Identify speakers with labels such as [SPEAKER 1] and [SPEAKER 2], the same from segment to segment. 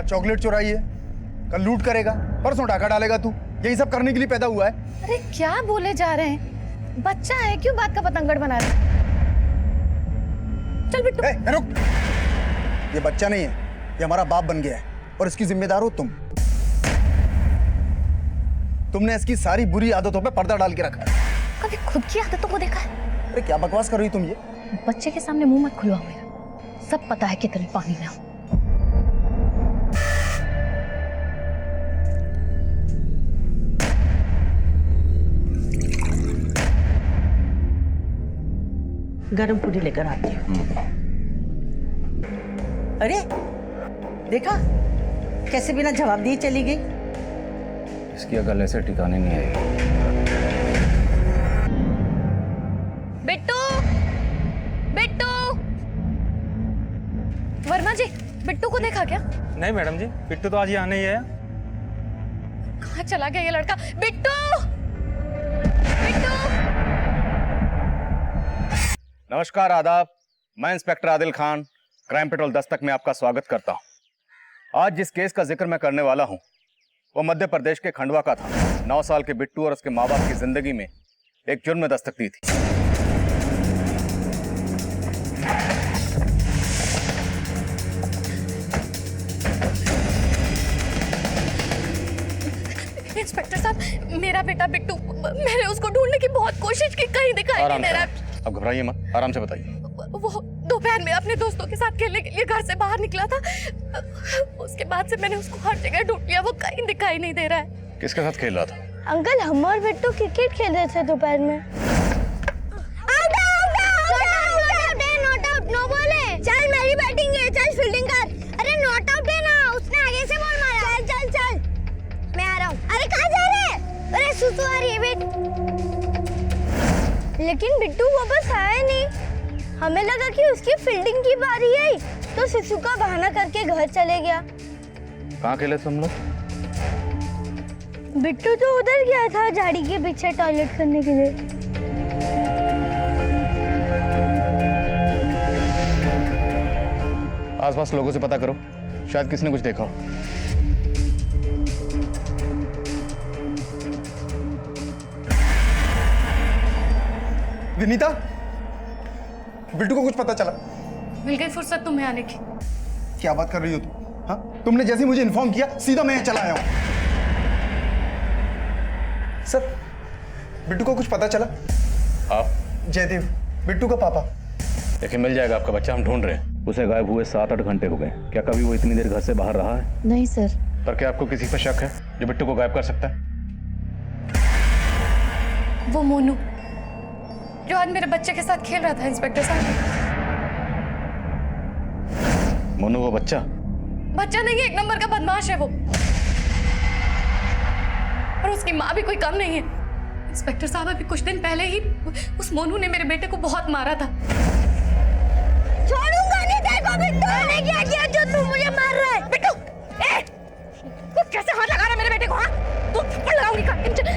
[SPEAKER 1] आज चॉकलेट चुराई है, कल लूट करेगा, परसों डाका डालेगा तू। यही सब करने के लिए पैदा हुआ है।
[SPEAKER 2] अरे क्या बोले जा रहे हैं? बच्चा है, क्यों बात का पतंगड़ बना रहे? चल बिट्टू।
[SPEAKER 1] रुक, ये बच्चा नहीं है, ये हमारा बाप बन गया है और इसकी जिम्मेदार हो तुम। तुमने इसकी सारी बुरी आदतों पे पर्दा डाल के रखा है।
[SPEAKER 2] कभी खुद की आदतों को देखा है?
[SPEAKER 1] अरे क्या बकवास कर रही तुम ये?
[SPEAKER 2] बच्चे के सामने मुंह मत खुलवाओ मेरा, सब पता है कितने पानी में हो।
[SPEAKER 3] गरम पूरी लेकर आती हूँ। अरे देखा कैसे बिना जवाब दिए चली गई।
[SPEAKER 4] इसकी अकल ऐसे ठिकाने नहीं आई।
[SPEAKER 2] बिट्टू, बिट्टू। वर्मा जी, बिट्टू को देखा क्या?
[SPEAKER 5] नहीं मैडम जी, बिट्टू तो आज यहाँ नहीं है।
[SPEAKER 2] कहाँ चला गया ये लड़का? बिट्टू, बिट्टू।
[SPEAKER 4] नमस्कार, आदाब। मैं inspector Adil Khan, crime petrol Dastak में आपका स्वागत करता हूं। आज जिस केस का जिक्र मैं करने वाला हूं वो मध्य प्रदेश के खंडवा का था। 9 साल के बिट्टू और उसके माँ बाप की जिंदगी में एक जुर्म ने दस्तक दी थी।
[SPEAKER 2] इंस्पेक्टर साहब, मेरा बेटा बिट्टू, मैंने उसको ढूंढने की बहुत कोशिश की, कहीं दिखाई नहीं दे रहा।
[SPEAKER 4] अब घबराइए मत, आराम से बताइए।
[SPEAKER 2] वो दोपहर में अपने दोस्तों के साथ खेलने के लिए घर से बाहर निकला था। उसके बाद से मैंने उसको हर जगह ढूंढ लिया, वो कहीं दिखाई नहीं दे रहा है।
[SPEAKER 4] किसके साथ खेल रहा था?
[SPEAKER 6] अंकल, हम और बिट्टू क्रिकेट खेल रहे थे दोपहर में। नो बोले। चल मेरी बैटिंग है, चल फील्डिंग कर। अरे नॉट आउट है ना, उसने आगे से बॉल मारा। चल चल चल, मैं आ रहा हूँ। अरे कहाँ जा रहे हैं? अरे सुसु आ रही है, वेट। लेकिन बिट्टू वापस आया नहीं। हमें लगा कि उसकी फील्डिंग की बारी आई, तो सिसु का बहाना करके घर चले गया।
[SPEAKER 4] कहाँ खेले तुम लोग?
[SPEAKER 6] बिट्टू तो उधर गया था झाड़ी के पीछे टॉयलेट करने के लिए।
[SPEAKER 4] आसपास लोगों से पता करो, शायद किसी ने कुछ देखा हो।
[SPEAKER 1] विनीता, बिट्टू को कुछ पता चला?
[SPEAKER 2] मिल गई फुर्सत तुम्हें आने की।
[SPEAKER 1] क्या बात कर रही हो तुम? हाँ, तुमने जैसे मुझे इन्फॉर्म किया सीधा मैं चला आया हूं। सर, बिट्टू को कुछ पता चला?
[SPEAKER 4] आप?
[SPEAKER 1] जयदेव, बिट्टू का पापा।
[SPEAKER 4] देखिए, मिल जाएगा आपका बच्चा, हम ढूंढ रहे हैं। उसे गायब हुए 7-8 घंटे हो गए। क्या कभी वो इतनी देर घर से बाहर रहा है?
[SPEAKER 2] नहीं सर।
[SPEAKER 4] पर क्या आपको किसी पर शक है जो बिट्टू को गायब कर सकता है?
[SPEAKER 2] वो मोनू जो आज मेरे बच्चे के साथ खेल रहा था इंस्पेक्टर साहब।
[SPEAKER 4] मोनू वो बच्चा?
[SPEAKER 2] बच्चा नहीं है, एक नंबर का बदमाश है वो। और उसकी माँ भी कोई कम नहीं है। इंस्पेक्टर साहब, अभी कुछ दिन पहले ही उस मोनू ने मेरे बेटे को बहुत मारा था।
[SPEAKER 6] छोड़ूंगा नहीं तेरे को बिट्टू। मैंने क्या किया जो तू मुझे मार रहा है?
[SPEAKER 2] बिट्टू, तू कैसे हाथ लगा रहा है मेरे बेटे को? हाँ, तू थप्पड़ लगाऊंगी।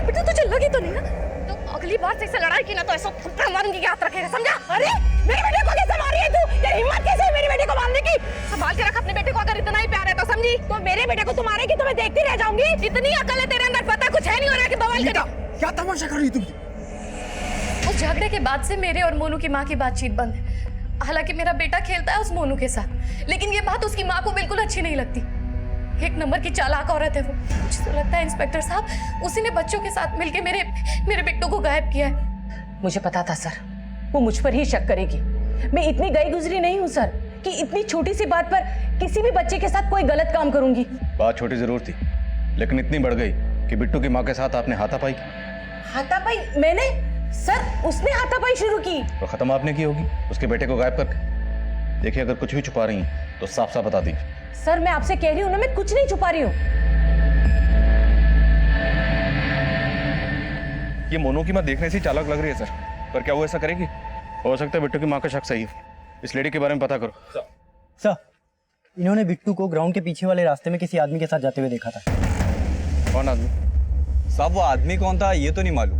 [SPEAKER 2] बिट्टू तुझे लगी तो नहीं ना? तो अगली बार से इसे लड़ाई की ना तो ऐसा थप्पड़ मारूंगी, याद रखेगा, समझा? अरे मेरे बेटे को कैसे मारी है तू? ये हिम्मत कैसे है मेरे बेटे को मारने की? संभाल के रख अपने बेटे को, अगर इतना ही प्यार है तो, समझी? तो मेरे बेटे को तू मारेगी तो मैं देखती रह जाऊंगी। इतनी अकल है तेरे अंदर, पता कुछ है नहीं हो रहा कि बवाल करे।
[SPEAKER 1] क्या तमाशा कर रही तुम?
[SPEAKER 2] उस झगड़े के बाद से मेरे और मोनू की माँ की बातचीत बंद है। हालांकि मेरा बेटा खेलता है उस मोनू के साथ, लेकिन ये बात उसकी माँ को बिल्कुल अच्छी नहीं लगती। एक नंबर की चालाक औरत है वो। मुझे तो लगता है इंस्पेक्टर साहब, उसी ने बच्चों के साथ मिलकर मेरे बिट्टू को गायब किया है।
[SPEAKER 3] मुझे पता था सर, वो मुझ पर ही शक करेगी। मैं इतनी गई गुजरी नहीं हूँ सर कि इतनी छोटी सी बात पर किसी भी बच्चे के साथ कोई गलत काम करूंगी।
[SPEAKER 4] बात छोटी जरूर थी, लेकिन इतनी बढ़ गई कि बिट्टू की माँ के साथ आपने हाथापाई की।
[SPEAKER 3] हाथापाई? मैंने? सर, उसने हाथापाई शुरू की।
[SPEAKER 4] तो खत्म आपने की होगी उसके बेटे को गायब करके। देखिए, अगर कुछ भी छुपा रही हैं तो साफ साफ बता दीजिए।
[SPEAKER 3] सर, मैं आपसे कह रही हूँ ना, मैं कुछ नहीं छुपा रही हूँ।
[SPEAKER 5] ये मोनू की माँ देखने से चालाक लग रही है सर, पर क्या वो ऐसा करेगी?
[SPEAKER 4] हो सकता है बिट्टू की माँ का शक सही है। इस लेडी के बारे में पता करो।
[SPEAKER 7] सर, इन्होंने बिट्टू को ग्राउंड के पीछे वाले रास्ते में किसी आदमी के साथ जाते हुए देखा था।
[SPEAKER 4] कौन आदमी?
[SPEAKER 8] साहब, वो आदमी कौन था ये तो नहीं मालूम,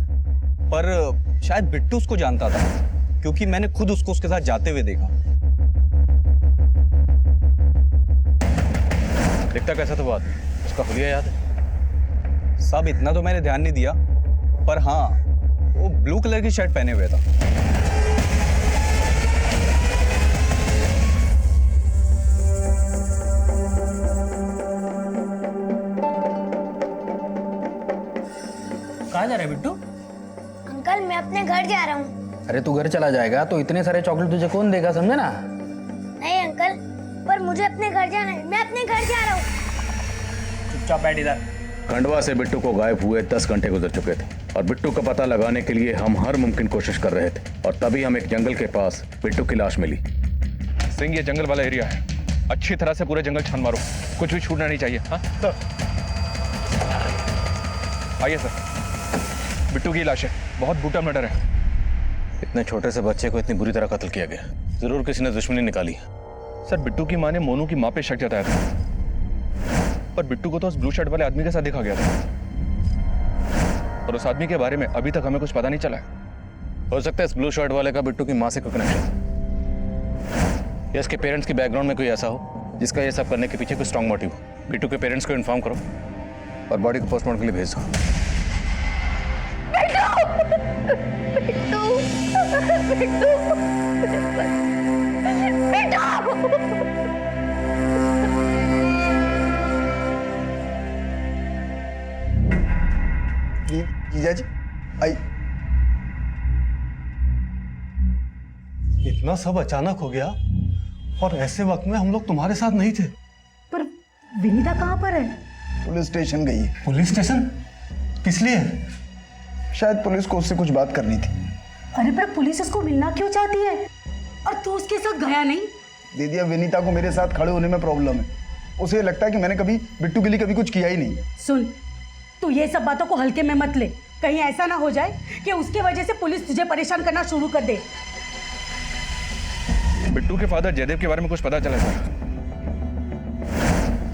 [SPEAKER 8] पर शायद बिट्टू उसको जानता था, क्योंकि मैंने खुद उसको उसके साथ जाते हुए देखा।
[SPEAKER 4] दिखता कैसा था वो आदमी? उसका हुलिया याद है?
[SPEAKER 8] साहब इतना तो मैंने ध्यान नहीं दिया, पर हाँ वो ब्लू कलर की शर्ट पहने हुए था।
[SPEAKER 7] कहाँ जा रहा है बिट्टू?
[SPEAKER 6] अंकल मैं अपने घर जा रहा हूँ।
[SPEAKER 7] अरे तू घर चला जाएगा तो इतने सारे चॉकलेट तुझे कौन देगा, समझे ना?
[SPEAKER 6] नहीं अंकल, पर मुझे अपने घर जाना है, मैं अपने घर जा रहा हूँ।
[SPEAKER 7] चुपचाप बैठ इधर।
[SPEAKER 4] खंडवा से बिट्टू को गायब हुए 10 घंटे गुजर चुके थे और बिट्टू का पता लगाने के लिए हम हर मुमकिन कोशिश कर रहे थे और तभी हम एक जंगल के पास बिट्टू की लाश मिली।
[SPEAKER 5] सिंह, ये जंगल वाला एरिया है, अच्छी तरह से पूरे जंगल छान मारो, कुछ भी छूटना नहीं चाहिए। हाँ आइए सर, बिट्टू की लाश है, बहुत ब्रूटल मर्डर है।
[SPEAKER 4] इतने छोटे से बच्चे को इतनी बुरी तरह कत्ल किया गया, जरूर किसी ने दुश्मनी निकाली।
[SPEAKER 5] सर बिट्टू की माँ ने मोनू की माँ पे शक जताया था, पर बिट्टू को तो उस ब्लू शर्ट वाले आदमी के साथ देखा गया था और उस आदमी के बारे में अभी तक हमें कुछ पता नहीं चला है।
[SPEAKER 4] हो सकता है इस ब्लू शर्ट वाले का बिट्टू की माँ से कोई कनेक्शन, या इसके पेरेंट्स की बैकग्राउंड में कोई ऐसा हो जिसका ये सब करने के पीछे कोई स्ट्रॉन्ग मोटिव हो। बिट्टू के पेरेंट्स को इन्फॉर्म करो और बॉडी को पोस्टमार्टम के लिए भेज दो।
[SPEAKER 1] जीजा जी आई।
[SPEAKER 9] इतना सब अचानक हो गया और ऐसे वक्त में हम लोग तुम्हारे साथ नहीं थे।
[SPEAKER 3] पर विनीता कहाँ पर है?
[SPEAKER 1] पुलिस स्टेशन गई है।
[SPEAKER 9] पुलिस स्टेशन किस लिए?
[SPEAKER 1] शायद पुलिस को उससे कुछ बात करनी थी।
[SPEAKER 3] अरे पर पुलिस उसको मिलना क्यों चाहती है और तू उसके साथ गया नहीं?
[SPEAKER 1] दीदी अब विनीता को मेरे साथ खड़े होने में प्रॉब्लम है। उसे लगता है कि मैंने कभी बिट्टू के लिए कभी कुछ किया ही नहीं।
[SPEAKER 3] सुन, तू ये सब बातों को हल्के में मत ले, कहीं ऐसा ना हो जाए कि उसकी वजह से पुलिस तुझे परेशान करना शुरू कर दे।
[SPEAKER 5] बिट्टू के फादर जयदेव के बारे में कुछ पता चला सर।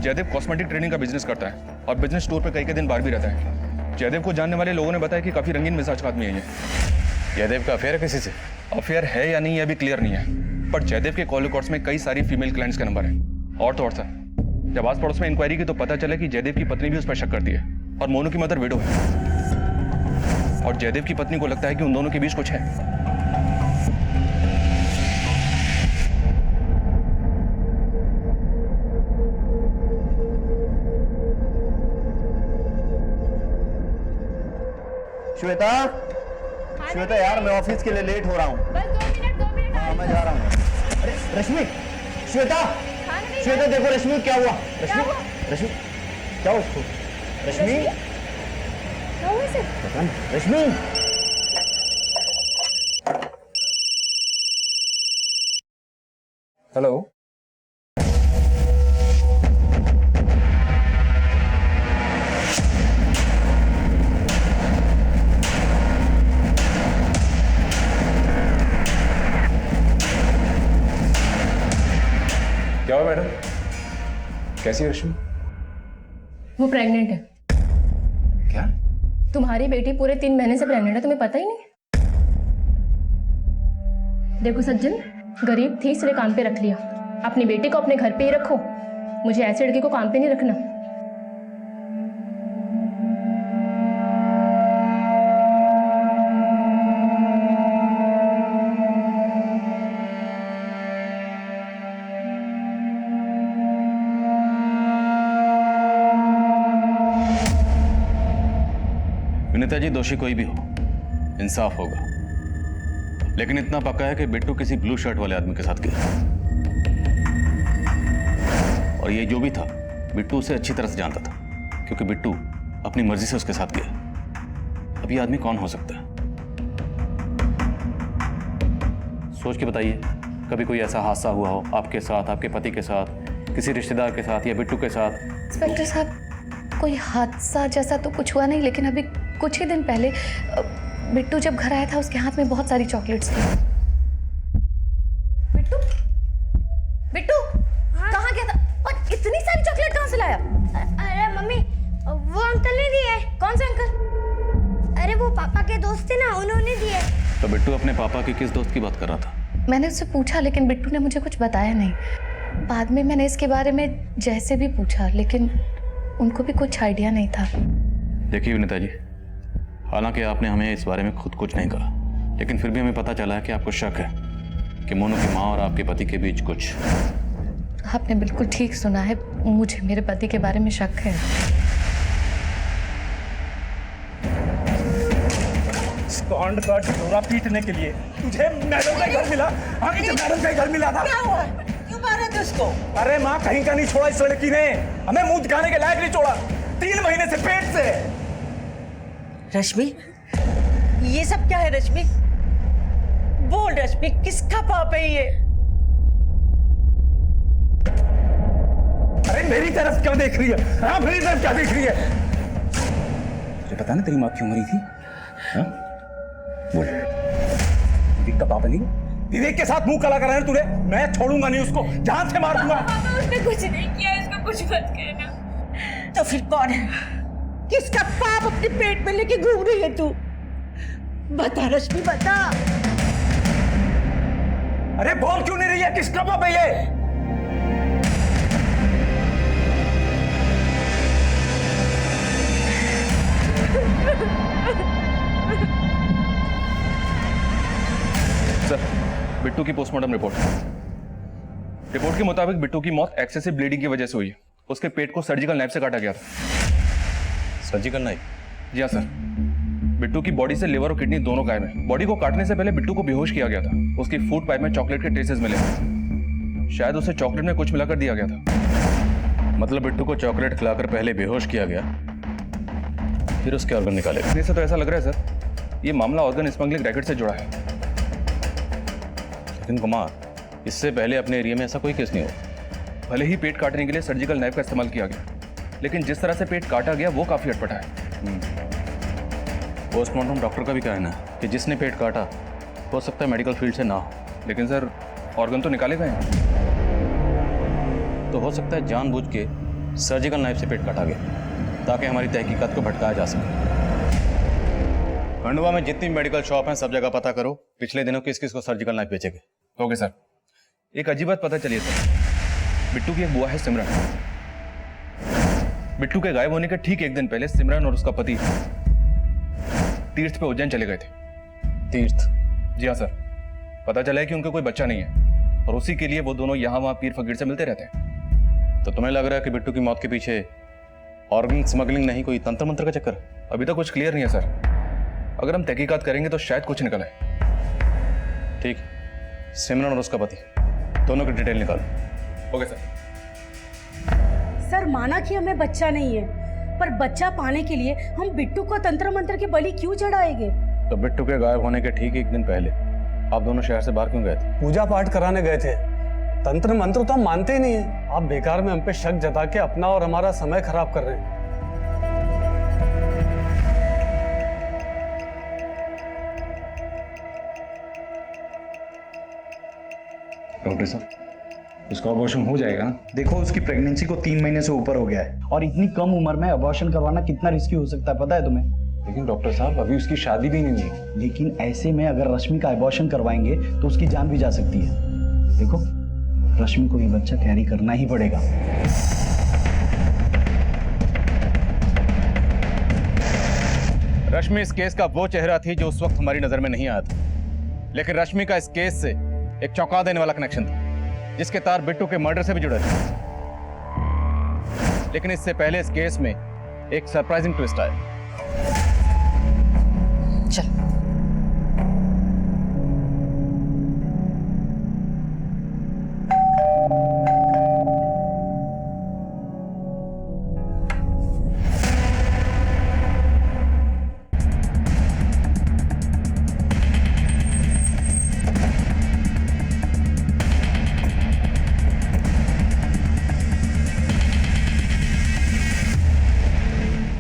[SPEAKER 5] जयदेव कॉस्मेटिक ट्रेनिंग का बिजनेस करता है और बिजनेस टूर पे कई दिन बाहर भी रहता है। जयदेव को जानने वाले लोगों ने बताया कि काफी रंगीन मिजाज का आदमी है ये।
[SPEAKER 4] जयदेव का अफेयर है किसी से?
[SPEAKER 5] अफेयर है या नहीं ये अभी क्लियर नहीं है, पर जयदेव के कॉल रिकॉर्ड्स में कई सारी फीमेल क्लाइंट्स का नंबर है। और तो और सर, जब आस पड़ोस में इंक्वायरी की तो पता चला कि जयदेव की पत्नी भी उस पर शक करती है और मोनू की मदर विडो है और जयदेव की पत्नी को लगता है कि उन दोनों के बीच कुछ है।
[SPEAKER 1] श्वेता, श्वेता यार मैं ऑफिस के लिए लेट हो रहा हूँ।
[SPEAKER 2] बस 2 मिनट
[SPEAKER 1] हाँ मैं जा रहा हूँ। अरे रश्मि, श्वेता, श्वेता देखो रश्मि क्या हुआ? रश्मि, रश्मि क्या हुआ उसको? रश्मि,
[SPEAKER 2] क्या हुआ इसे?
[SPEAKER 1] पता नहीं। रश्मि
[SPEAKER 5] हेलो, क्या हुआ मैडम? कैसी है रश्मि?
[SPEAKER 2] वो प्रेग्नेंट है।
[SPEAKER 5] क्या?
[SPEAKER 2] तुम्हारी बेटी पूरे 3 महीने से प्रेग्नेंट है, तुम्हें पता ही नहीं? देखो सज्जन, गरीब थी इसलिए काम पे रख लिया। अपनी बेटी को अपने घर पे ही रखो, मुझे ऐसी लड़की को काम पे नहीं रखना।
[SPEAKER 4] विनीता जी, दोषी कोई भी हो, इंसाफ होगा, लेकिन इतना पक्का है कि बिट्टू किसी ब्लू शर्ट वाले आदमी के साथ गया और ये जो भी था बिट्टू उसे अच्छी तरह से जानता था क्योंकि बिट्टू अपनी मर्जी से उसके साथ गया। अब ये आदमी कौन हो सकता है? सोच के बताइए, कभी कोई ऐसा हादसा हुआ हो आपके साथ, आपके पति के साथ, किसी रिश्तेदार के साथ या बिट्टू के साथ?
[SPEAKER 10] इंस्पेक्टर साहब, कोई हादसा जैसा तो कुछ हुआ नहीं, लेकिन अभी कुछ ही दिन पहले बिट्टू जब घर आया था उसके हाथ में बहुत सारी चॉकलेट्स थी। बिट्टू, बिट्टू कहाँ गया था और इतनी सारी चॉकलेट कहाँ से लाया?
[SPEAKER 6] अरे मम्मी, वो अंकल ने दिए।
[SPEAKER 10] कौन से अंकल?
[SPEAKER 6] अरे वो पापा के दोस्त थे ना, उन्होंने दिए।
[SPEAKER 4] तो बिट्टू अपने पापा के किस दोस्त की बात कर रहा था?
[SPEAKER 10] मैंने उससे पूछा लेकिन बिट्टू ने मुझे कुछ बताया नहीं। बाद में मैंने इसके बारे में जैसे भी पूछा, लेकिन उनको भी कुछ आइडिया नहीं था।
[SPEAKER 4] देखिए विनीता जी, हालांकि आपने हमें इस बारे में खुद कुछ नहीं कहा, लेकिन फिर भी हमें पता चला है कि आपको शक है कि मोनू की माँ और आपके पति के बीच कुछ।
[SPEAKER 10] आपने बिल्कुल ठीक सुना है, मुझे मेरे पति के बारे में शक है।
[SPEAKER 1] स्कॉन्ड का ढिंढोरा पीटने के लिए तुझे मैडम का घर मिला? हाँ, मुझे मैडम का घर मिला था।
[SPEAKER 3] क्या हुआ? क्यों मारा थे उसको?
[SPEAKER 1] अरे माँ, कहीं का नहीं छोड़ा इस लड़की ने, हमें मुंह दिखाने के लायक नहीं छोड़ा। 3 महीने से पेट से।
[SPEAKER 3] रश्मि, ये सब क्या है रश्मि? बोल रश्मि, किसका पाप है ये?
[SPEAKER 1] अरे मेरी तरफ क्या देख रही है? हाँ, मेरी तरफ क्या देख रही है? तुझे पता ना तेरी माँ क्यों मरी थी? हाँ? बोल। विवेक का पापा नहीं? विवेक के साथ मुंह काला करा है तूने? मैं छोड़ूंगा नहीं उसको, जान से मार दूंगा।
[SPEAKER 2] उसने कुछ नहीं किया, इसको कुछ मत कहना।
[SPEAKER 3] तो फिर कौन है? किसका पाप अपने पेट में लेके घूम रही है तू? बता रश्मि, बता।
[SPEAKER 1] अरे बोल क्यों नहीं रही है? किसका पाप है ये?
[SPEAKER 5] सर, बिट्टू की पोस्टमार्टम रिपोर्ट के मुताबिक बिट्टू की मौत एक्सेसिव ब्लीडिंग की वजह से हुई है। उसके पेट को सर्जिकल नाइफ से काटा गया था।
[SPEAKER 4] Surgical knife?
[SPEAKER 5] जी हाँ सर। बिट्टू की बॉडी से लिवर और किडनी दोनों गायब हैं। बॉडी को काटने से पहले बिट्टू को बेहोश किया गया था। उसकी फूड पाइप में चॉकलेट के ट्रेसेस मिले। शायद उसे चॉकलेट में कुछ मिलाकर दिया गया था।
[SPEAKER 4] मतलब बिट्टू को चॉकलेट खिलाकर पहले बेहोश किया गया, फिर उसके ऑर्गन निकाले गए।
[SPEAKER 5] इससे तो ऐसा लग रहा है सर, ये मामला ऑर्गन स्मगलिंग रैकेट से जुड़ा है।
[SPEAKER 4] लेकिन कुमार, इससे पहले अपने एरिया में ऐसा कोई केस नहीं हुआ।
[SPEAKER 5] भले ही पेट काटने के लिए सर्जिकल नाइफ का इस्तेमाल किया गया, लेकिन जिस तरह से पेट काटा गया वो काफी अटपटा है।
[SPEAKER 4] पोस्टमार्टम डॉक्टर का भी कहना है कि जिसने पेट काटा हो सकता है मेडिकल फील्ड से ना हो।
[SPEAKER 5] लेकिन सर, ऑर्गन तो निकाले गए हैं।
[SPEAKER 4] तो हो सकता है जानबूझ के सर्जिकल नाइफ से पेट काटा गया, ताकि हमारी तहकीकात को भटकाया जा सके। खंडवा में जितनी मेडिकल शॉप हैं सब जगह पता करो, पिछले दिनों किस किस को सर्जिकल नाइफ बेचे गए।
[SPEAKER 5] Okay sir. एक अजीब बात पता चली है सर, बिट्टू की एक बुआ है सिमरन। बिट्टू के गायब होने के ठीक एक दिन पहले सिमरन और उसका पति तीर्थ पे उज्जैन चले गए थे।
[SPEAKER 4] तीर्थ?
[SPEAKER 5] जी हाँ सर। पता चला है कि उनका कोई बच्चा नहीं है और उसी के लिए वो दोनों यहाँ वहाँ पीर फकीर से मिलते रहते हैं।
[SPEAKER 4] तो तुम्हें लग रहा है कि बिट्टू की मौत के पीछे ऑर्गन स्मगलिंग नहीं, कोई तंत्र मंत्र का चक्कर?
[SPEAKER 5] अभी तक कुछ क्लियर नहीं है सर। अगर हम तहकीकात करेंगे तो शायद कुछ निकल आए।
[SPEAKER 4] ठीक, सिमरन और उसका पति दोनों की डिटेल निकालो।
[SPEAKER 5] Okay sir.
[SPEAKER 11] सर, माना कि हमें बच्चा नहीं है, पर बच्चा पाने के लिए हम बिट्टू को तंत्र मंत्र की बलि क्यों चढ़ाएंगे?
[SPEAKER 4] तो बिट्टू के गायब होने के ठीक एक दिन पहले आप दोनों शहर से बाहर क्यों गए थे?
[SPEAKER 9] पूजा पाठ कराने गए थे। तंत्र मंत्र तो हम मानते ही नहीं है। आप बेकार में हम पे शक जता के अपना और हमारा समय खराब कर रहे हैं।
[SPEAKER 12] डॉक्टर साहब, उसका अबॉर्शन हो जाएगा ना? देखो, उसकी प्रेगनेंसी को 3 महीने से ऊपर हो गया है और इतनी कम उम्र में अबॉर्शन करवाना कितना रिस्की हो सकता है, पता है तुम्हें?
[SPEAKER 13] लेकिन डॉक्टर साहब, अभी उसकी शादी भी नहीं हुई।
[SPEAKER 12] लेकिन ऐसे में अगर रश्मि का अबॉर्शन करवाएंगे तो उसकी जान भी जा सकती है। देखो, रश्मि को ये बच्चा कैरी करना ही पड़ेगा।
[SPEAKER 4] रश्मि इस केस का वो चेहरा थी जो उस वक्त हमारी नजर में नहीं आया था, लेकिन रश्मि का इस केस से एक चौंका देने वाला कनेक्शन था, जिसके तार बिट्टू के मर्डर से भी जुड़े थे। लेकिन इससे पहले इस केस में एक सरप्राइजिंग ट्विस्ट आया।
[SPEAKER 3] चल।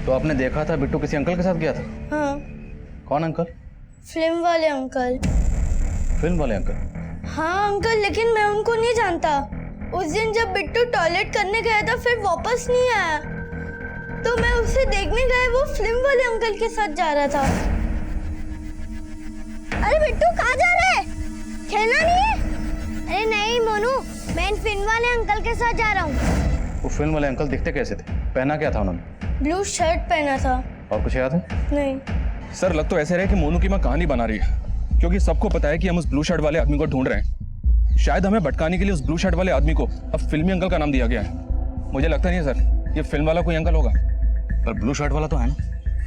[SPEAKER 4] तो आपने देखा था बिट्टू किसी अंकल के साथ गया था?
[SPEAKER 6] हाँ।
[SPEAKER 4] कौन अंकल?
[SPEAKER 6] फिल्म वाले अंकल।
[SPEAKER 4] फिल्म वाले अंकल?
[SPEAKER 6] हाँ अंकल, लेकिन मैं उनको नहीं जानता। उस दिन जब बिट्टू टॉयलेट करने गया था फिर वापस नहीं आया, तो मैं उसे देखने गया, वो फिल्म वाले अंकल के साथ जा रहा था। अरे बिट्टू, कहाँ जा रहे? खेलना नहीं है? अरे नहीं मोनू, मैं इन फिल्म वाले अंकल के साथ जा रहा हूँ।
[SPEAKER 4] वो फिल्म वाले अंकल दिखते कैसे थे? पहना क्या था उन्होंने?
[SPEAKER 6] ब्लू शर्ट पहना था।
[SPEAKER 4] और कुछ याद है?
[SPEAKER 6] नहीं।
[SPEAKER 5] सर लग तो ऐसे रहे कि मोनू की माँ कहानी बना रही है, क्योंकि सबको पता है कि हम उस ब्लू शर्ट वाले आदमी को ढूंढ रहे हैं। शायद हमें भटकाने के लिए उस ब्लू शर्ट वाले आदमी को अब फिल्मी अंकल का नाम दिया गया है। मुझे लगता नहीं है सर ये फिल्म वाला कोई अंकल होगा।
[SPEAKER 4] पर ब्लू शर्ट वाला तो है ना,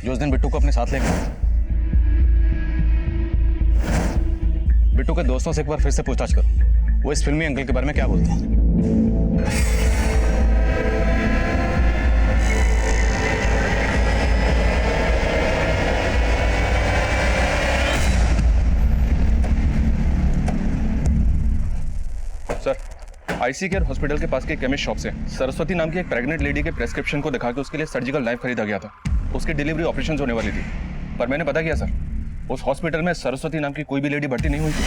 [SPEAKER 4] जो उस दिन बिट्टू को अपने साथ ले गया। बिट्टू के दोस्तों से एक बार फिर से पूछताछ करो, वो इस फिल्मी अंकल के बारे में क्या बोलते हैं।
[SPEAKER 5] सर आईसी केयर हॉस्पिटल के पास के केमिस्ट शॉप से सरस्वती नाम की एक प्रेग्नेंट लेडी के प्रेस्क्रिप्शन को दिखा के उसके लिए सर्जिकल नाइफ खरीदा गया था। उसकी डिलीवरी ऑपरेशन होने वाली थी, पर मैंने पता किया सर, उस हॉस्पिटल में सरस्वती नाम की कोई भी लेडी भर्ती नहीं हुई थी।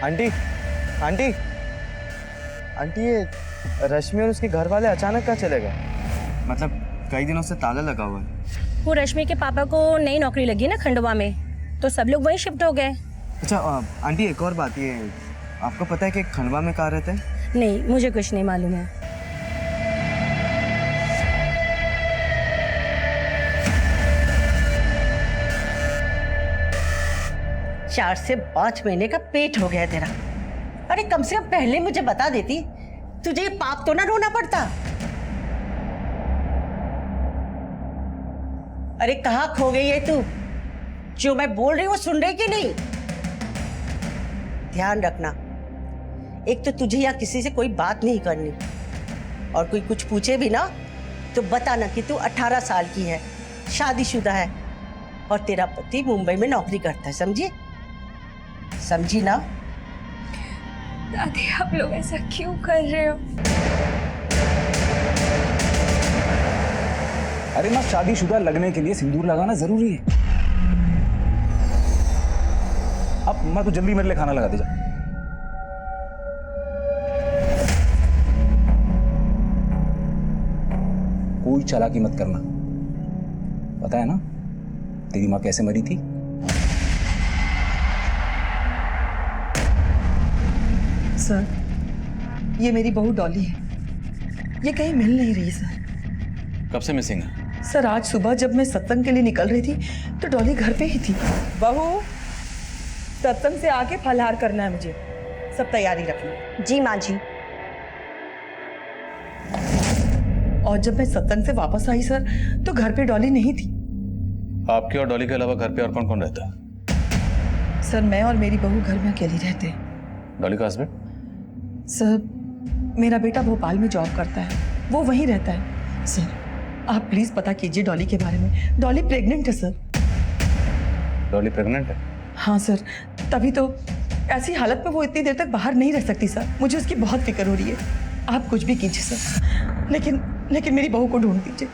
[SPEAKER 7] आंटी आंटी आंटी, ये रश्मि और उसके घर वाले अचानक कहाँ चले गए? मतलब कई दिनों से ताला लगा हुआ है।
[SPEAKER 11] वो रश्मि के पापा को नई नौकरी लगी ना खंडवा में, तो सब लोग वहीं शिफ्ट हो गए।
[SPEAKER 7] अच्छा आंटी, एक और बात, ये आपको पता है कि खंडवा में कहाँ रहते हैं?
[SPEAKER 11] नहीं, मुझे कुछ नहीं मालूम है।
[SPEAKER 14] 4 से 5 महीने का पेट हो गया तेरा। अरे कम से कम पहले मुझे बता देती, तुझे ये पाप तो ना ढूंढना पड़ता। अरे कहाँ खो गई है तू? जो मैं बोल रही हूँ सुन रही कि नहीं? ध्यान रखना, एक तो तुझे यहाँ किसी से कोई बात नहीं करनी, और कोई कुछ पूछे भी ना तो बताना कि तू 18 साल की है, शादीशुदा है, और तेरा पति मुंबई में नौकरी करता है। समझी? समझी ना?
[SPEAKER 2] दादी आप लोग ऐसा क्यों कर रहे हो?
[SPEAKER 1] अरे माँ, शादीशुदा लगने के लिए सिंदूर लगाना जरूरी है। अब माँ, तू जल्दी मेरे लिए खाना लगा दे जा। कोई चालाकी मत करना, पता है ना तेरी माँ कैसे मरी थी?
[SPEAKER 15] सर, ये मेरी बहू डॉली है, ये कहीं मिल नहीं रही सर।
[SPEAKER 4] कब से मिसिंग है?
[SPEAKER 15] सर आज सुबह जब मैं सत्संग के लिए निकल रही थी तो डॉली घर पे ही थी। बहू, सत्संग से आके फलहार करना है मुझे, सब तैयारी रखना।
[SPEAKER 11] जी माँ जी।
[SPEAKER 15] और जब मैं सत्संग से वापस आई सर तो घर पे डॉली नहीं थी।
[SPEAKER 4] आपके और डॉली के अलावा घर पे और कौन कौन रहता है?
[SPEAKER 15] सर मैं और मेरी बहू घर में अकेली रहते हैं।
[SPEAKER 4] डॉली का हस्बैंड?
[SPEAKER 15] सर मेरा बेटा भोपाल में जॉब करता है, वो वहीं रहता है। सर आप प्लीज पता कीजिए डॉली के बारे में। डॉली प्रेग्नेंट है सर।
[SPEAKER 4] डॉली प्रेग्नेंट है?
[SPEAKER 15] हाँ सर, तभी तो ऐसी हालत में वो इतनी देर तक बाहर नहीं रह सकती सर। मुझे उसकी बहुत फिक्र हो रही है। आप कुछ भी कीजिए सर, लेकिन मेरी बहू को ढूंढ दीजिए।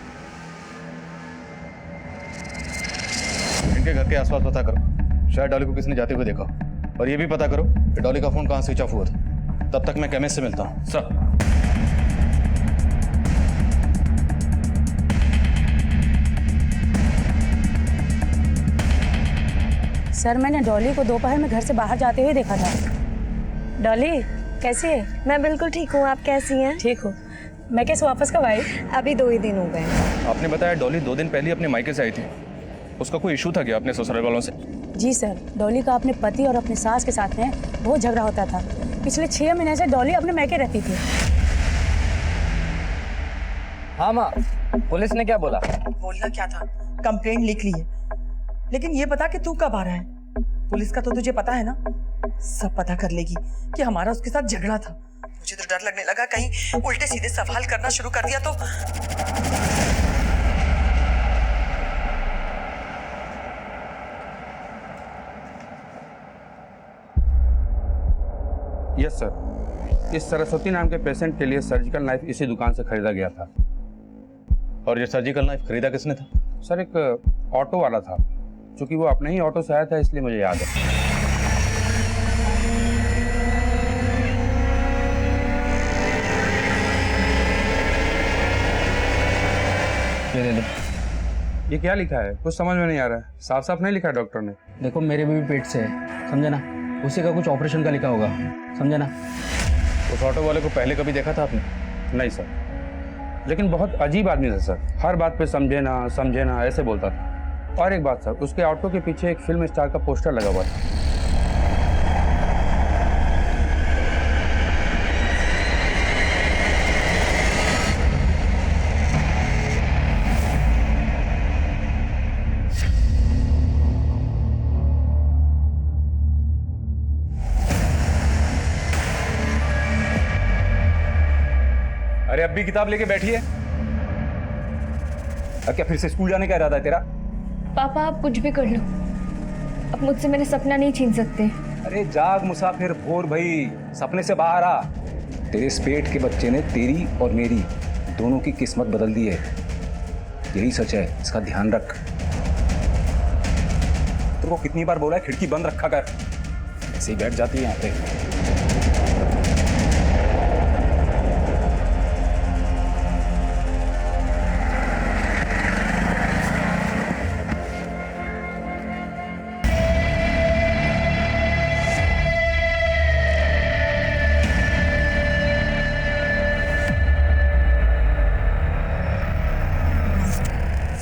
[SPEAKER 4] इनके घर के आसपास पता करो, शायद डॉली को किसी ने जाते हुए देखा। और ये भी पता करो कि डॉली का फोन कहाँ स्विच ऑफ हुआ था। तब तक मैं केमिस्ट से मिलता हूँ।
[SPEAKER 11] सर मैंने डॉली को दोपहर में घर से बाहर जाते हुए देखा था। डॉली कैसी है?
[SPEAKER 2] मैं बिल्कुल ठीक हूँ, आप कैसी हैं?
[SPEAKER 11] ठीक हो। मैं कैसे वापस कब आई?
[SPEAKER 2] अभी 2 ही दिन हो गए।
[SPEAKER 5] आपने बताया डॉली 2 दिन पहले अपने मायके से आई थी, उसका कोई इशू था क्या अपने ससुराल वालों से?
[SPEAKER 11] जी सर, डॉली का अपने पति और अपने सास के साथ में बहुत झगड़ा होता था। पिछले 6 महीने से डॉली अपने मायके रहती थी।
[SPEAKER 7] हाँ माँ, पुलिस ने क्या बोला?
[SPEAKER 15] बोलना क्या था, कंप्लेंट लिख ली है, लेकिन ये बता कि तू कब आ रहा है। पुलिस का तो तुझे पता है ना, सब पता कर लेगी कि हमारा उसके साथ झगड़ा था। मुझे तो डर लगने लगा कहीं उल्टे सीधे सवाल करना शुरू कर दिया तो।
[SPEAKER 16] यस सर, इस सरस्वती नाम के पेशेंट के लिए सर्जिकल नाइफ इसी दुकान से खरीदा गया था।
[SPEAKER 4] और ये सर्जिकल नाइफ खरीदा किसने था?
[SPEAKER 16] सर एक ऑटो वाला था, क्योंकि वो अपने ही ऑटो से आया था इसलिए मुझे याद है। ये ले लो। ये क्या लिखा है? कुछ समझ में नहीं आ रहा है। साफ साफ नहीं लिखा है डॉक्टर ने।
[SPEAKER 17] देखो मेरे भी पेट से है, समझे ना। उसी का कुछ ऑपरेशन का लिखा होगा, समझे ना।
[SPEAKER 16] उस ऑटो वाले को पहले कभी देखा था आपने? नहीं सर, लेकिन बहुत अजीब आदमी था सर। हर बात पे समझे ना ऐसे बोलता था। और एक बात सर, उसके ऑटो के पीछे एक फिल्म स्टार का पोस्टर लगा हुआ था।
[SPEAKER 1] अरे अब भी किताब लेके बैठी है? अब क्या फिर से स्कूल जाने का इरादा है तेरा?
[SPEAKER 2] पापा आप कुछ भी कर लो, अब मुझसे मेरे सपना नहीं छीन सकते।
[SPEAKER 1] अरे जाग मुसाफिर भोर भाई, सपने से बाहर आ। तेरे इस पेट के बच्चे ने तेरी और मेरी दोनों की किस्मत बदल दी है। यही सच है, इसका ध्यान रख। तेरे को कितनी बार बोला है खिड़की बंद रखा कर, ऐसे ही बैठ जाती है यहाँ पे।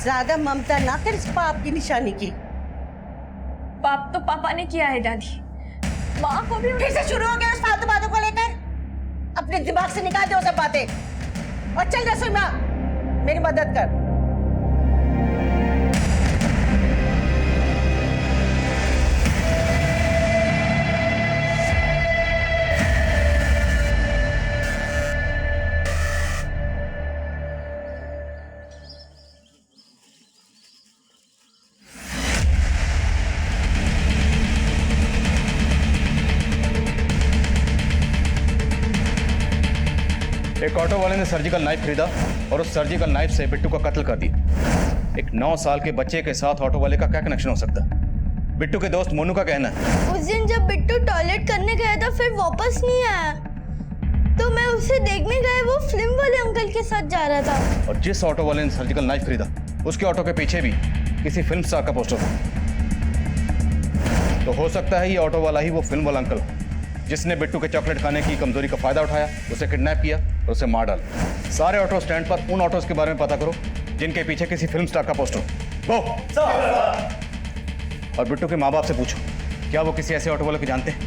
[SPEAKER 14] ज्यादा ममता ना कर इस पाप की निशानी की।
[SPEAKER 2] पाप तो पापा ने किया है दादी, माँ को भी।
[SPEAKER 14] फिर से शुरू हो गया उस फालतू बातों को लेकर। अपने दिमाग से निकाल दो सब बातें और चल रसोई में मेरी मदद कर।
[SPEAKER 4] एक ऑटो वाले ने सर्जिकल नाइफ खरीदा और उस सर्जिकल नाइफ से बिट्टू का कत्ल कर दिया। एक 9 साल के बच्चे के साथ ऑटो वाले का क्या कनेक्शन हो सकता है? बिट्टू के दोस्त मोनू का कहना है
[SPEAKER 6] उस दिन जब बिट्टू टॉयलेट करने गया था फिर वापस नहीं आया, तो मैं उसे देखने गया, वो फिल्म वाले अंकल के साथ जा रहा था।
[SPEAKER 4] और जिस ऑटो वाले ने सर्जिकल नाइफ खरीदा उसके ऑटो के पीछे भी किसी फिल्म स्टार का पोस्टर था। तो हो सकता है ये ऑटो वाला ही वो फिल्म वाला अंकल जिसने बिट्टू के चॉकलेट खाने की कमजोरी का फायदा उठाया, उसे किडनैप किया और उसे मार डाला। सारे ऑटो स्टैंड पर उन ऑटोज के बारे में पता करो जिनके पीछे किसी फिल्म स्टार का पोस्टर हो। और बिट्टू के माँ बाप से पूछो क्या वो किसी ऐसे ऑटो वाले को जानते हैं।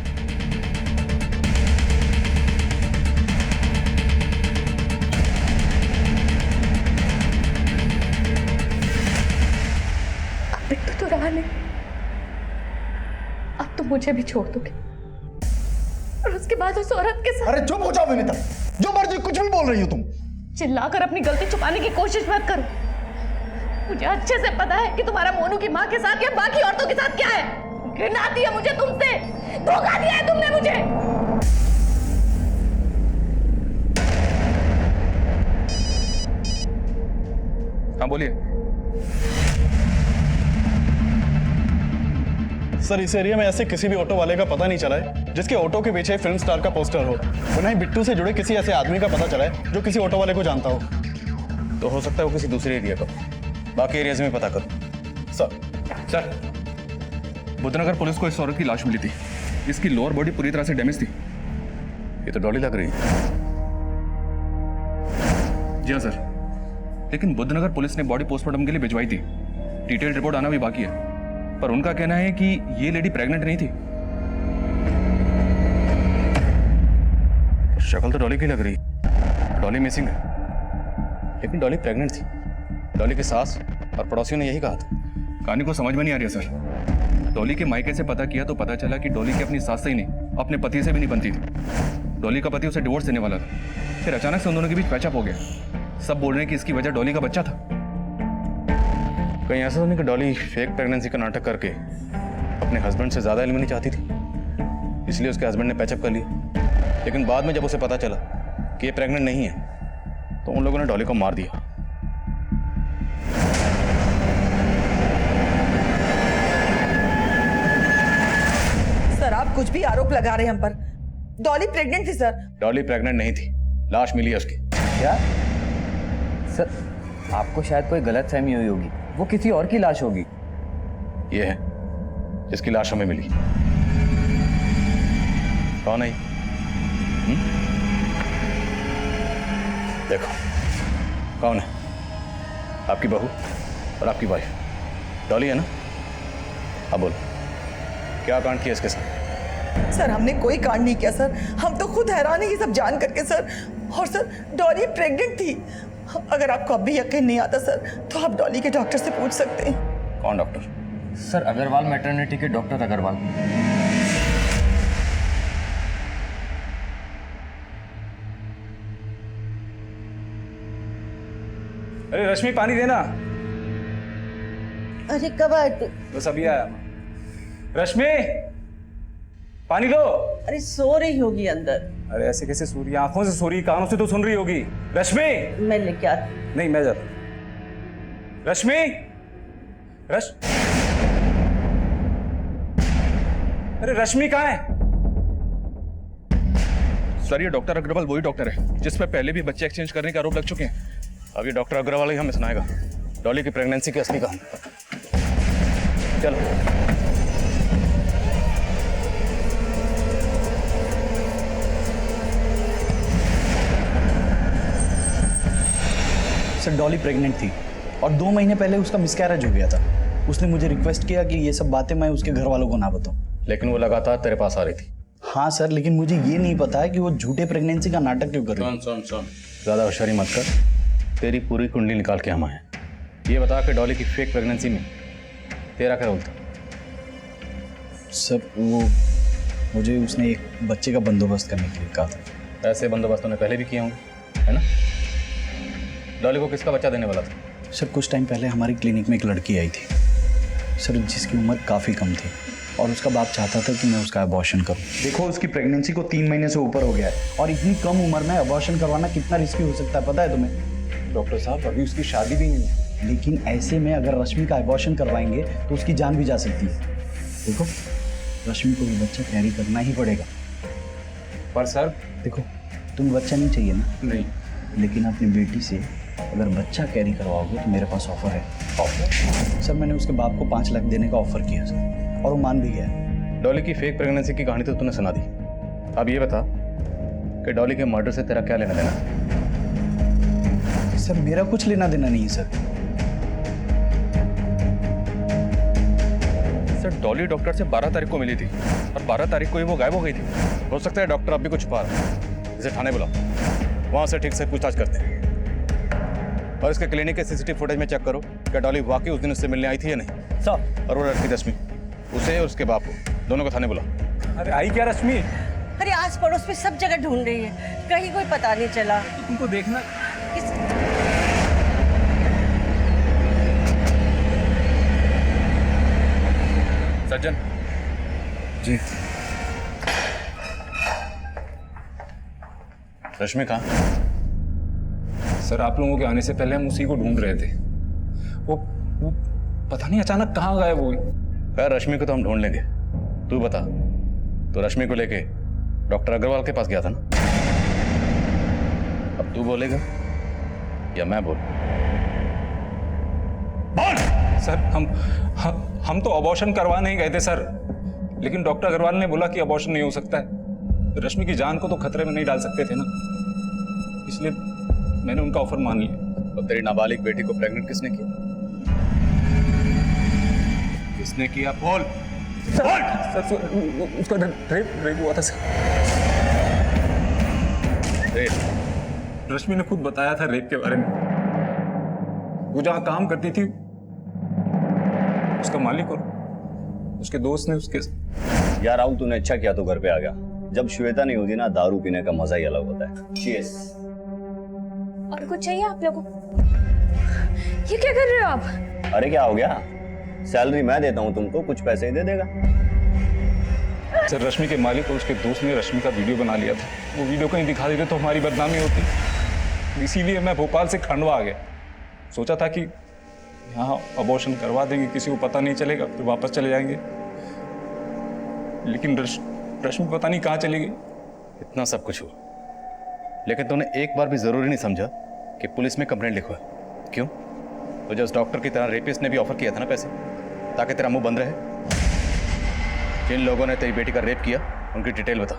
[SPEAKER 10] बिट्टू तो रहा नहीं, अब तो मुझे भी छोड़ दोगे और उसके बाद उस औरत के साथ।
[SPEAKER 12] अरे चुप हो जाओ विनीता, जो मर्जी कुछ भी बोल रही हो तुम।
[SPEAKER 3] चिल्लाकर अपनी गलती छुपाने की कोशिश मत करो। मुझे अच्छे से पता है कि तुम्हारा मोनू की माँ के साथ या बाकी औरतों के साथ क्या है। घृणा आती है मुझे तुमसे, धोखा दिया है तुमने मुझे।
[SPEAKER 5] हाँ बोलिए।
[SPEAKER 18] सर इस एरिया में ऐसे किसी भी ऑटो वाले का पता नहीं चला है जिसके ऑटो के पीछे फिल्म स्टार का पोस्टर हो। और नहीं बिट्टू से जुड़े किसी ऐसे आदमी का पता चला है जो किसी ऑटो वाले को जानता हो।
[SPEAKER 4] तो हो सकता है वो किसी दूसरे एरिया का, बाकी एरियाज में पता करो।
[SPEAKER 5] सर बुद्धनगर पुलिस को इस औरत की लाश मिली थी। इसकी लोअर बॉडी पूरी तरह से डैमेज थी।
[SPEAKER 4] ये तो डॉली लग रही है।
[SPEAKER 5] जी हाँ सर, लेकिन बुद्धनगर पुलिस ने बॉडी पोस्टमार्टम के लिए भिजवाई थी। डिटेल रिपोर्ट आना भी बाकी है, पर उनका कहना है कि ये लेडी प्रेग्नेंट नहीं थी।
[SPEAKER 4] शक्ल तो डॉली की लग रही, डॉली मिसिंग है, लेकिन डॉली प्रेग्नेंट थी। डॉली की सास और पड़ोसियों ने यही कहा था।
[SPEAKER 5] कहानी को समझ में नहीं आ रही है सर। डॉली के मायके से पता किया तो पता चला कि डॉली की अपनी सास से ही नहीं अपने पति से भी नहीं बनती थी। डॉली का पति उसे डिवोर्स देने वाला था। फिर अचानक से उन दोनों के बीच पैचअप हो गया। सब बोल रहे हैं कि इसकी वजह डॉली का बच्चा था।
[SPEAKER 4] कहीं ऐसा तो नहीं कि डॉली फेक प्रेगनेंसी का नाटक करके अपने हस्बैंड से ज्यादा एलिमनी चाहती थी, इसलिए उसके हस्बैंड ने पैचअप कर लिया। लेकिन बाद में जब उसे पता चला कि ये प्रेग्नेंट नहीं है तो उन लोगों ने डॉली को मार दिया।
[SPEAKER 15] सर आप कुछ भी आरोप लगा रहे हैं हम पर। डॉली प्रेग्नेंट थी सर।
[SPEAKER 4] डॉली प्रेग्नेंट नहीं थी, लाश मिली है उसकी।
[SPEAKER 17] क्या?
[SPEAKER 7] आपको शायद कोई गलतफहमी हुई होगी, वो किसी और की लाश होगी।
[SPEAKER 4] ये है जिसकी लाश हमें मिली। कौन है ये? देखो कौन है? आपकी बहू और आपकी वाइफ डॉली है ना? अब बोलो क्या कांड किया इसके साथ?
[SPEAKER 15] सर हमने कोई कांड नहीं किया सर, हम तो खुद हैरान है ये सब जान करके सर। और सर डॉली प्रेग्नेंट थी। अगर आपको अब भी यकीन नहीं आता सर तो आप डॉली के डॉक्टर से पूछ सकते हैं।
[SPEAKER 4] कौन डॉक्टर?
[SPEAKER 17] सर अग्रवाल मैटरनिटी के डॉक्टर अग्रवाल।
[SPEAKER 16] अरे रश्मि पानी देना।
[SPEAKER 14] अरे कब आए तू?
[SPEAKER 16] बस अभी आया। रश्मि पानी दो।
[SPEAKER 14] अरे सो रही होगी अंदर।
[SPEAKER 16] अरे ऐसे कैसे सो रही? आंखों से सो रही, कानों से तो सुन रही होगी। रश्मि
[SPEAKER 14] मैं लेके आती।
[SPEAKER 16] नहीं मैं जाता। रश्मि अरे रश्मि कहाँ है?
[SPEAKER 5] सर ये डॉक्टर अग्रवाल वही डॉक्टर है जिस पर पहले भी बच्चे एक्सचेंज करने के आरोप लग चुके हैं।
[SPEAKER 4] अब ये डॉक्टर अग्रवाल ही हमें सुनाएगा डॉली की प्रेगनेंसी की असली कहानी। चलो
[SPEAKER 12] सर डॉली प्रेग्नेंट थी और 2 महीने पहले उसका मिसकैरेज हो गया था। उसने मुझे रिक्वेस्ट किया कि ये सब बातें मैं उसके घर वालों को ना बताऊं।
[SPEAKER 4] लेकिन वो लगातार तेरे पास आ रही थी।
[SPEAKER 12] हाँ सर, लेकिन मुझे ये नहीं पता है कि वो झूठे प्रेगनेंसी का नाटक क्यों कर रही है।
[SPEAKER 4] सुन ज्यादा होशियारी मत कर। तेरी पूरी कुंडली निकाल के हम आए। ये बता कि डॉली की फेक प्रेगनेंसी में तेरा क्या रोल था?
[SPEAKER 12] सर वो मुझे उसने एक बच्चे का बंदोबस्त करने के लिए कहा था।
[SPEAKER 4] ऐसे बंदोबस्त उन्होंने पहले भी किए होंगे है ना? डॉली को किसका बच्चा देने वाला था?
[SPEAKER 12] सर कुछ टाइम पहले हमारी क्लिनिक में एक लड़की आई थी सर, जिसकी उम्र काफ़ी कम थी और उसका बाप चाहता था कि मैं उसका अबॉर्शन करूं। देखो उसकी प्रेगनेंसी को 3 महीने से ऊपर हो गया है और इतनी कम उम्र में अबॉर्शन करवाना कितना रिस्की हो सकता है पता है तुम्हें?
[SPEAKER 13] डॉक्टर साहब अभी उसकी शादी भी नहीं है।
[SPEAKER 12] लेकिन ऐसे में अगर रश्मि का अबॉर्शन करवाएंगे तो उसकी जान भी जा सकती है। देखो रश्मि को वो बच्चा कैरी करना ही पड़ेगा।
[SPEAKER 16] पर सर
[SPEAKER 12] देखो तुम्हें बच्चा नहीं चाहिए ना?
[SPEAKER 16] नहीं।
[SPEAKER 12] लेकिन अपनी बेटी से अगर बच्चा कैरी करवाओगे तो मेरे पास ऑफर है। ऑफर? सर मैंने उसके बाप को 5 लाख देने का ऑफर किया सर और वो मान भी गया।
[SPEAKER 4] डॉली की फेक प्रेगनेंसी की कहानी तो तूने सुना दी। अब ये बता कि डॉली के मर्डर से तेरा क्या लेना देना?
[SPEAKER 12] सर मेरा कुछ लेना देना नहीं है सर।
[SPEAKER 5] सर डॉली डॉक्टर से 12 तारीख को मिली थी और 12 तारीख को ही वो गायब हो गई थी।
[SPEAKER 4] हो सकता है डॉक्टर अब भी कुछ छुपा रहा है। इसे थाने बुलाओ, वहां से ठीक से पूछताछ करते हैं और इसके क्लिनिक के सीसीटीवी फुटेज में चेक करो क्या डॉली वाकई उस दिन उससे मिलने आई थी या नहीं।
[SPEAKER 7] सर
[SPEAKER 4] और वो लड़की रश्मि, उसे और उसके बाप को दोनों को थाने बुलाओ।
[SPEAKER 16] अरे आई क्या रश्मि?
[SPEAKER 14] अरे आस पड़ोस में सब जगह ढूंढ रही है, कहीं कोई पता नहीं चला।
[SPEAKER 16] तुमको देखना
[SPEAKER 5] सज्जन
[SPEAKER 4] जी। रश्मि कहाँ?
[SPEAKER 16] सर आप लोगों के आने से पहले हम उसी को ढूंढ रहे थे। वो पता नहीं अचानक कहाँ गायब हुई।
[SPEAKER 4] खैर रश्मि को तो हम ढूंढ लेंगे। तू बता, तो रश्मि को लेके डॉक्टर अग्रवाल के पास गया था ना? अब तू बोलेगा या मैं बोल?
[SPEAKER 16] सर हम तो अबॉर्शन करवाने ही गए थे सर, लेकिन डॉक्टर अग्रवाल ने बोला कि अबॉर्शन नहीं हो सकता है। रश्मि की जान को तो खतरे में नहीं डाल सकते थे ना, इसलिए मैंने उनका ऑफर मान लिया।
[SPEAKER 4] तो तेरी नाबालिग बेटी को प्रेग्नेंट किसने किया? किसने किया? बोल
[SPEAKER 16] सर उसका रेप हुआ था सर। रश्मि ने खुद बताया था रेप के बारे में। वो जहाँ काम करती थी उसका मालिक और उसके दोस्त ने उसके।
[SPEAKER 19] यार राहुल तूने अच्छा किया तो घर पे आ गया। जब श्वेता नहीं होती ना दारू पीने का मजा ही अलग होता है। चीयर्स।
[SPEAKER 2] और कुछ चाहिए आप लोगों को? ये क्या कर रहे हो आप?
[SPEAKER 19] अरे क्या हो गया? सैलरी मैं देता हूँ तुमको, कुछ पैसे ही दे देगा।
[SPEAKER 16] सर रश्मि के मालिक और उसके दोस्त ने रश्मि का वीडियो बना लिया था। वो वीडियो कहीं दिखा देते तो हमारी बदनामी होती, इसीलिए मैं भोपाल से खंडवा आ गया। सोचा था कि यहाँ अबॉर्शन करवा देंगे, किसी को पता नहीं चलेगा, फिर वापस चले जाएंगे। लेकिन रश्मि पता नहीं कहाँ चली गई।
[SPEAKER 4] इतना सब कुछ हुआ, लेकिन तूने एक बार भी जरूरी नहीं समझा कि पुलिस में कंप्लेंट लिखवा। क्यों? तुझे उस डॉक्टर की तरह रेपिस्ट ने भी ऑफर किया था ना पैसे, ताकि तेरा मुंह बंद रहे। जिन लोगों ने तेरी बेटी का रेप किया उनकी डिटेल बता।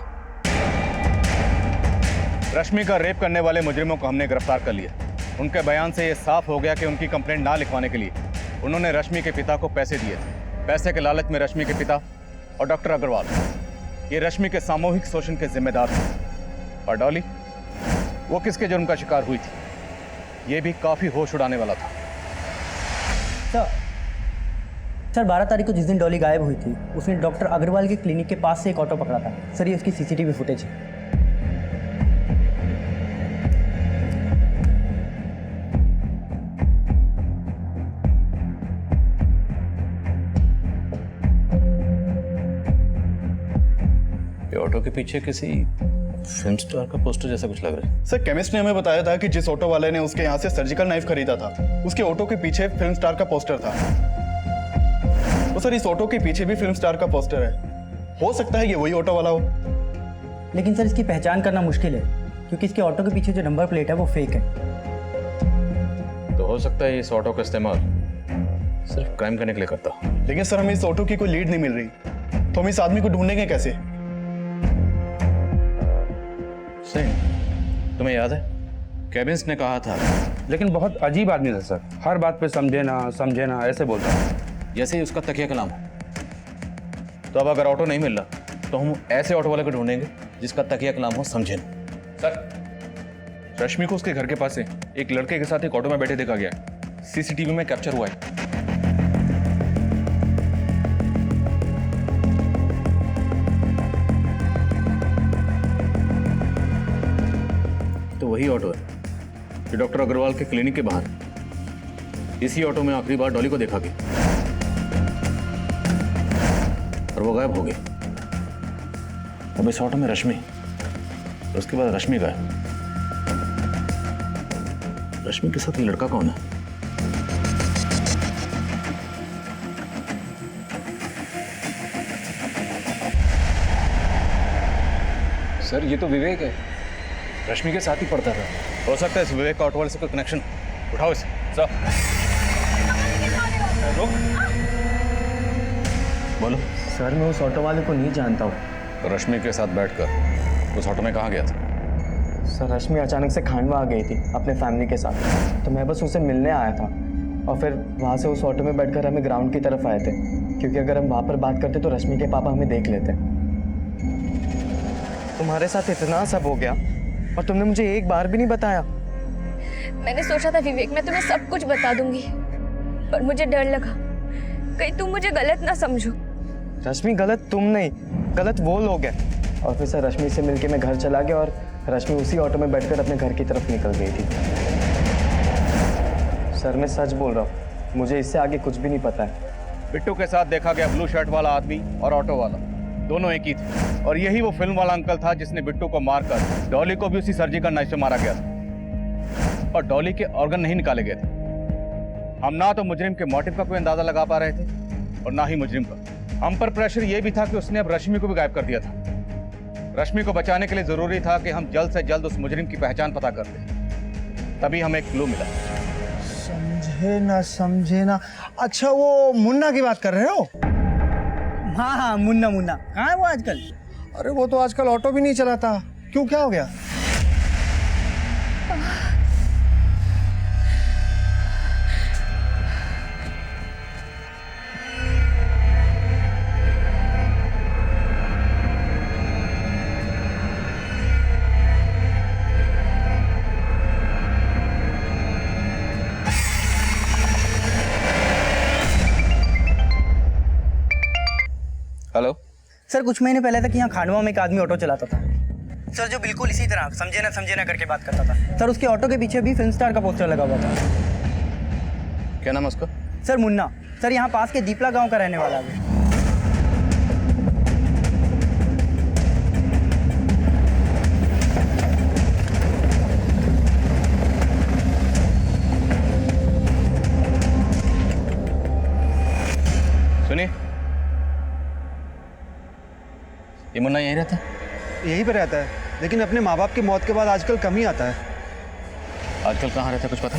[SPEAKER 4] रश्मि का रेप करने वाले मुजरिमों को हमने गिरफ्तार कर लिया। उनके बयान से यह साफ हो गया कि उनकी कंप्लेंट ना लिखवाने के लिए उन्होंने रश्मि के पिता को पैसे दिए थे। पैसे के लालच में रश्मि के पिता और डॉक्टर अग्रवाल ये रश्मि के सामूहिक शोषण के जिम्मेदार थे। और डॉली, वो किसके जुर्म का शिकार हुई थी, ये भी काफी होश उड़ाने वाला था।
[SPEAKER 17] सर 12 तारीख को जिस दिन डॉली गायब हुई थी, उसने डॉक्टर अग्रवाल के क्लिनिक के पास से एक ऑटो पकड़ा था। सर ये उसकी सीसीटीवी फुटेज है।
[SPEAKER 4] ये ऑटो के पीछे किसी फिल्म स्टार का पोस्टर जैसा कुछ लग रहा है।
[SPEAKER 18] सर केमिस्ट ने हमें बताया था कि जिस ऑटो वाले ने उसके यहाँ से सर्जिकल नाइफ खरीदा था, उसके ऑटो के पीछे फिल्म स्टार का पोस्टर था। तो सर इस ऑटो के पीछे भी फिल्म स्टार का पोस्टर है। हो सकता है ये वही ऑटो वाला हो।
[SPEAKER 17] लेकिन सर इसकी पहचान करना मुश्किल है, क्योंकि इसके ऑटो के पीछे जो नंबर प्लेट है वो फेक है।
[SPEAKER 4] तो हो सकता है इस ऑटो का इस्तेमाल सिर्फ क्राइम करने के लिए करता।
[SPEAKER 18] लेकिन सर हमें इस ऑटो की कोई लीड नहीं मिल रही, तो हम इस आदमी को ढूंढेंगे कैसे?
[SPEAKER 4] सही, तुम्हें याद है केबिन्स ने कहा था,
[SPEAKER 16] लेकिन बहुत अजीब आदमी था सर। हर बात पे समझे ना ऐसे बोलता था,
[SPEAKER 4] जैसे ही उसका तकिया कलाम हो। तो अब अगर ऑटो नहीं मिल रहा तो हम ऐसे ऑटो वाले को ढूंढेंगे जिसका तकिया कलाम हो, समझे ना।
[SPEAKER 5] सर रश्मि को उसके घर के पास से एक लड़के के साथ एक ऑटो में बैठे देखा गया है। सीसीटीवी में कैप्चर हुआ है।
[SPEAKER 4] तो वही ऑटो है जो डॉक्टर अग्रवाल के क्लिनिक के बाहर। इसी ऑटो में आखिरी बार डॉली को देखा गया और वो गायब हो गई। अब इस ऑटो में रश्मि और उसके बाद रश्मि गायब। रश्मि के साथ ये लड़का कौन है?
[SPEAKER 13] सर ये तो विवेक है, रश्मि के साथ ही पढ़ता था।
[SPEAKER 4] हो सकता है इस विवेक का ऑटो वाले से कोई कनेक्शन। उठाओ इसे। सर बोलो।
[SPEAKER 17] सर मैं उस ऑटो वाले को नहीं जानता हूँ।
[SPEAKER 4] तो रश्मि के साथ बैठकर उस ऑटो में कहाँ गया था?
[SPEAKER 17] सर रश्मि अचानक से खांडवा आ गई थी अपने फैमिली के साथ, तो मैं बस उसे मिलने आया था और फिर वहाँ से उस ऑटो में बैठकर हमें ग्राउंड की तरफ आए थे, क्योंकि अगर हम वहाँ पर बात करते तो रश्मि के पापा हमें देख लेते। तुम्हारे साथ इतना सब हो गया और तुमने मुझे एक बार भी नहीं बताया।
[SPEAKER 2] मैंने सोचा था विवेक मैं तुम्हें सब कुछ बता दूंगी, पर मुझे डर लगा कहीं तुम मुझे गलत ना समझो।
[SPEAKER 17] रश्मि गलत तुम नहीं, गलत वो लोग हैं। और फिर सर रश्मि से मिलके मैं घर चला गया और रश्मि उसी ऑटो में बैठकर अपने घर की तरफ निकल गई थी। सर मैं सच बोल रहा हूँ, मुझे इससे आगे कुछ भी नहीं पता है।
[SPEAKER 4] बिट्टू के साथ देखा गया ब्लू शर्ट वाला आदमी और ऑटो वाला दोनों एक ही थे, और यही वो फिल्म वाला अंकल था जिसने बिट्टू को मारकर डॉली को भी उसी सर्जिकल नाइफ से मारा गया था। और डॉली के ऑर्गन नहीं निकाले गए थे। हम ना तो मुजरिम के मोटिव का कोई अंदाजा लगा पा रहे थे और ना ही मुजरिम का। हम पर प्रेशर ये भी था कि उसने अब रश्मि को भी गायब कर दिया था। रश्मि को बचाने के लिए जरूरी था कि हम जल्द से जल्द उस मुजरिम की पहचान पता कर लें। तभी हमें एक क्लू मिला।
[SPEAKER 20] समझे ना। अच्छा वो मुन्ना की बात कर रहे हो?
[SPEAKER 17] हाँ हाँ मुन्ना कहाँ है वो आजकल?
[SPEAKER 20] अरे वो तो आजकल ऑटो भी नहीं चलाता। क्यों, क्या हो गया?
[SPEAKER 4] हेलो
[SPEAKER 17] सर कुछ महीने पहले तक यहाँ खांडवा में एक आदमी ऑटो चलाता था सर, जो बिल्कुल इसी तरह समझे ना करके बात करता था। सर उसके ऑटो के पीछे भी फिल्म स्टार का पोस्टर लगा हुआ था।
[SPEAKER 4] क्या नाम है उसका?
[SPEAKER 17] सर मुन्ना। सर यहाँ पास के दीपला गांव का रहने वाला है।
[SPEAKER 4] सुनिए, ये मुन्ना यहीं रहता है?
[SPEAKER 20] यहीं पे रहता है, लेकिन अपने माँ बाप की मौत के बाद आजकल कम ही आता है।
[SPEAKER 4] आजकल कहाँ रहता है कुछ पता?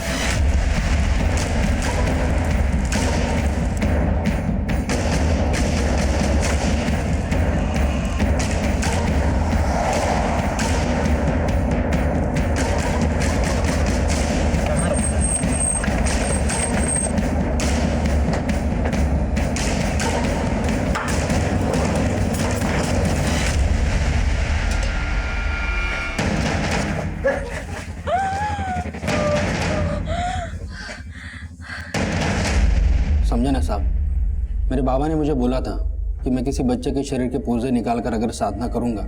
[SPEAKER 16] समझे ना साहब, मेरे बाबा ने मुझे बोला था कि मैं किसी बच्चे के शरीर के पुर्जे निकाल कर अगर साधना करूंगा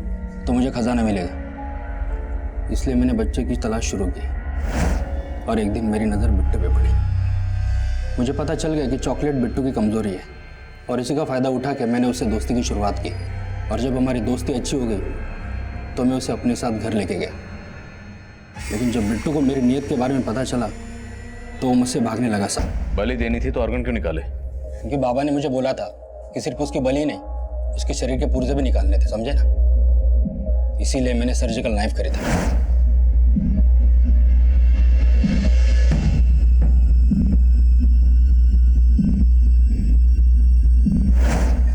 [SPEAKER 16] तो मुझे खजाना मिलेगा। इसलिए मैंने बच्चे की तलाश शुरू की और एक दिन मेरी नज़र बिट्टू पे पड़ी। मुझे पता चल गया कि चॉकलेट बिट्टू की कमज़ोरी है और इसी का फ़ायदा उठा के मैंने उससे दोस्ती की शुरुआत की। और जब हमारी दोस्ती अच्छी हो गई तो मैं उसे अपने साथ घर लेके गया। लेकिन जब बिट्टू को मेरी नीयत के बारे में पता चला तो वो मुझसे भागने लगा साहब।
[SPEAKER 4] बलि देनी थी तो ऑर्गन क्यों निकाले?
[SPEAKER 16] क्योंकि बाबा ने मुझे बोला था कि सिर्फ उसकी बलि नहीं, उसके शरीर के पुर्जे भी निकालने थे, समझे ना? इसीलिए मैंने सर्जिकल नाइफ खरीदा।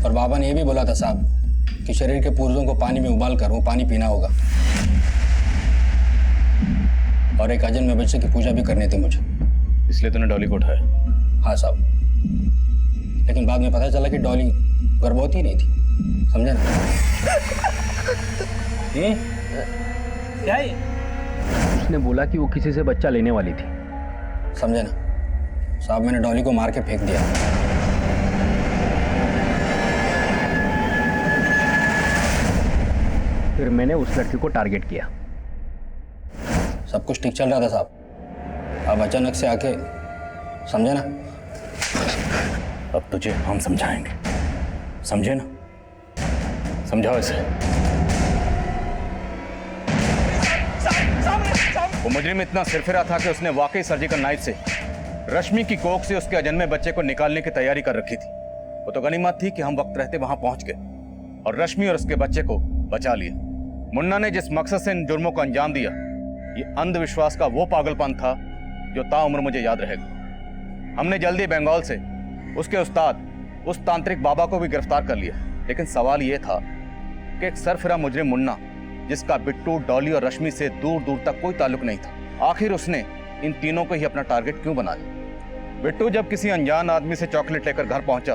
[SPEAKER 16] और बाबा ने यह भी बोला था साहब कि शरीर के पुर्जों को पानी में उबाल कर वो पानी पीना होगा। और एक अजन में बच्चे की पूजा भी करनी थी मुझे।
[SPEAKER 4] इसलिए तूने डॉली को उठाया?
[SPEAKER 16] हाँ साहब, लेकिन बाद में पता चला कि डॉली गर्भवती नहीं थी, समझे ना?
[SPEAKER 13] क्या है?
[SPEAKER 16] उसने बोला कि वो किसी से बच्चा लेने वाली थी, समझे ना? साहब मैंने डॉली को मार के फेंक दिया। फिर मैंने उस लड़की को टारगेट किया। सब कुछ ठीक चल रहा था साहब, अब अचानक से आके, समझे ना?
[SPEAKER 4] अब तुझे हम समझाएंगे, समझे ना? समझाओ इसे। वो मुजरिम इतना सिरफिरा था कि उसने वाकई सर्जिकल नाइफ से रश्मि की कोख से उसके अजन्मे बच्चे को निकालने की तैयारी कर रखी थी। वो तो गनीमत थी कि हम वक्त रहते वहां पहुंच गए और रश्मि और उसके बच्चे को बचा लिया। मुन्ना ने जिस मकसद से इन जुर्मों को अंजाम दिया, ये अंधविश्वास का वो पागलपन था जो ताउम्र मुझे याद रहेगा। हमने जल्दी बंगाल से उसके उस्ताद, उस तांत्रिक बाबा को भी गिरफ्तार कर लिया। लेकिन सवाल ये था कि एक सरफिरा मुजरिम मुन्ना, जिसका बिट्टू, डॉली और रश्मि से दूर दूर तक कोई ताल्लुक नहीं था, आखिर उसने इन तीनों को ही अपना टारगेट क्यों बना लिया? बिट्टू जब किसी अनजान आदमी से चॉकलेट लेकर घर पहुंचा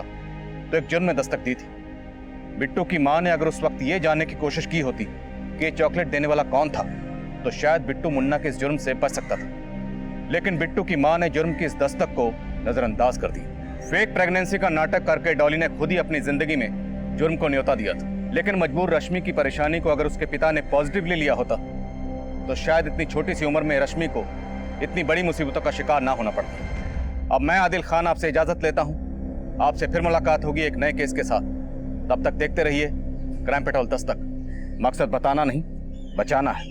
[SPEAKER 4] तो एक जुर्म में दस्तक दी थी। बिट्टू की मां ने अगर उस वक्त ये जानने की कोशिश की होती कि ये चॉकलेट देने वाला कौन था तो शायद बिट्टू मुन्ना के इस जुर्म से बच सकता था। लेकिन बिट्टू की मां ने जुर्म की इस दस्तक को नजरअंदाज कर दिया। फेक प्रेगनेंसी का नाटक करके डॉली ने खुद ही अपनी जिंदगी में जुर्म को न्योता दिया था। लेकिन मजबूर रश्मि की परेशानी को अगर उसके पिता ने पॉजिटिवली लिया होता तो शायद इतनी छोटी सी उम्र में रश्मि को इतनी बड़ी मुसीबतों का शिकार ना होना पड़ता। अब मैं आदिल खान आपसे इजाजत लेता हूं। आपसे फिर मुलाकात होगी एक नए केस के साथ। तब तक देखते रहिए क्राइम पेट्रोल दस्तक। मकसद बताना नहीं, बचाना है।